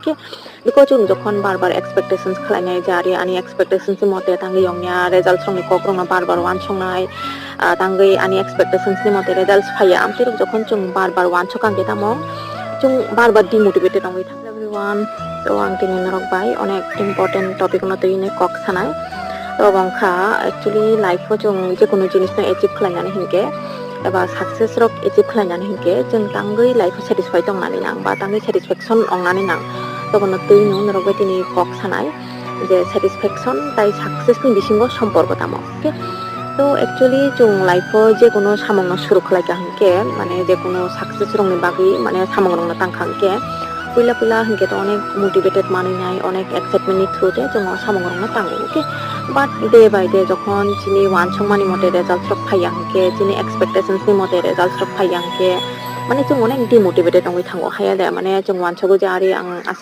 ke biko chung jokhon barbar expectations khlainai jari ani expectations ni mote tangi yongnya result songni kokrong na barbar wan songnai tangi ani expectations ni mote results phaya amtirok jokhon chung barbar wan sokang ke tamong chung barbar demotivated ongoi thang everyone to ang tini norok bai onek important topic no tini kok sanai to bangkha actually life o chung je kono jinis no achieve khlainani hinke eba success rok achieve khlainani hinke chung tangi life satisfied tongnani nang ba tangi satisfaction ongnani nang to kono tini norok bai tini kok sanai je satisfaction tai success ni bisingo সম্পর্ক tamo okay তো actually जों লাইফও যে কোনো সামগ্ন শুরু খালাইকা হংকে মানে যে কোনো success রংনি বাকি মানে সামগ্ন তাংখাংকে পয়লা পয়লা হংকে তো অনেক মোটিভেটেড মানি নাই অনেক এক্সাইটমেন্টনি থ্রুতে जों সামগ্ন তাঙ্গো okay but day by day যখন যিনি ওয়ান সংমানি মতে রেজাল্ট রক ফাইয়া হংকে যিনি এক্সপেক্টেশনস नि মতে রেজাল্ট রক ফাইয়া হংকে মানে जों অনেক ডিমোটিভেটেড হই থাঙ্গো হায়া দে মানে जों ওয়ান সগো যে আরে আং